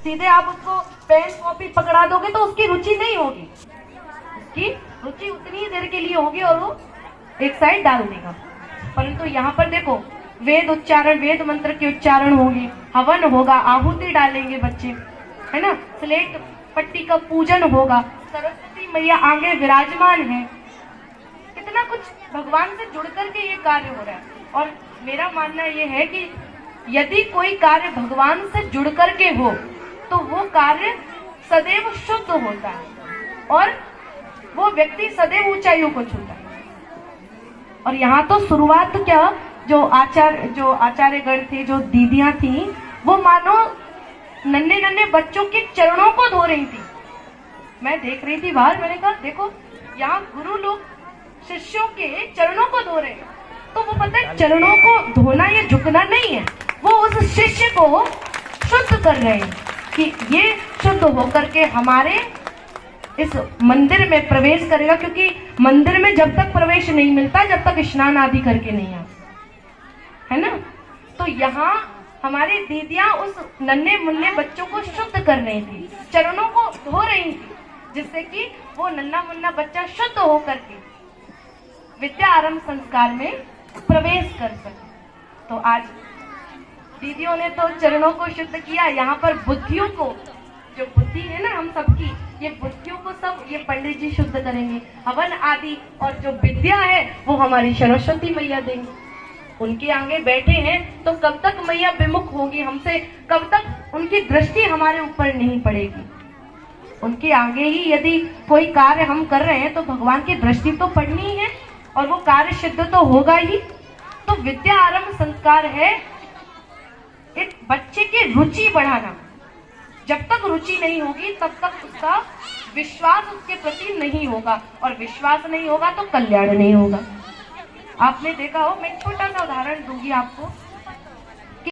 सीधे आप उसको पेन कॉपी पकड़ा दोगे तो उसकी रुचि नहीं होगी, उसकी रुचि उतनी ही देर के लिए होगी और वो एक साइड डाल देगा। परंतु यहाँ पर देखो, वेद उच्चारण, वेद मंत्र के उच्चारण होंगे, हवन होगा, आहुति डालेंगे बच्चे, है ना, स्लेट पट्टी का पूजन होगा, सरस्वती मैया आगे विराजमान है, कितना कुछ भगवान से जुड़ करके ये कार्य हो रहा है। और मेरा मानना ये है कि यदि कोई कार्य भगवान से जुड़ करके हो तो वो कार्य सदैव शुद्ध होता है और वो व्यक्ति सदैव ऊंचाइयों को छूता है। और यहाँ तो शुरुआत क्या, जो आचार्य गण थे, जो दीदियां थी, वो मानो नन्हे नन्हे बच्चों के चरणों को धो रही थी। मैं देख रही थी बाहर, मैंने कहा देखो यहाँ गुरु लोग शिष्यों के चरणों को धो रहे हैं। तो वो पता है चरणों को धोना ये झुकना नहीं है, वो उस शिष्य को शुद्ध कर रहे हैं कि ये शुद्ध होकर के हमारे इस मंदिर में प्रवेश करेगा। क्योंकि मंदिर में जब तक प्रवेश नहीं मिलता जब तक स्नान आदि करके नहीं आता, है ना। तो यहाँ हमारी दीदियां उस नन्हे मुन्ने बच्चों को शुद्ध कर रही थी, चरणों को धो रही थी, जिससे कि वो नन्हा मुन्ना बच्चा शुद्ध होकर के विद्या आरंभ संस्कार में प्रवेश कर सके। तो आज दीदियों ने तो चरणों को शुद्ध किया, यहाँ पर बुद्धियों को, जो बुद्धि है ना हम सबकी, ये बुद्धियों को सब ये पंडित जी शुद्ध करेंगे, हवन आदि, और जो विद्या है वो हमारी सरस्वती मैया देंगे। उनके आगे बैठे हैं तो कब तक मैया विमुख होगी हमसे, कब तक उनकी दृष्टि हमारे ऊपर नहीं पड़ेगी। उनके आगे ही यदि कोई कार्य हम कर रहे हैं तो भगवान की दृष्टि तो पड़नी ही है और वो कार्य सिद्ध तो होगा ही। तो विद्या आरंभ संस्कार है एक बच्चे की रुचि बढ़ाना। जब तक रुचि नहीं होगी तब तक उसका विश्वास उसके प्रति नहीं होगा, और विश्वास नहीं होगा तो कल्याण नहीं होगा। आपने देखा हो, मैं एक छोटा सा उदाहरण दूंगी आपको।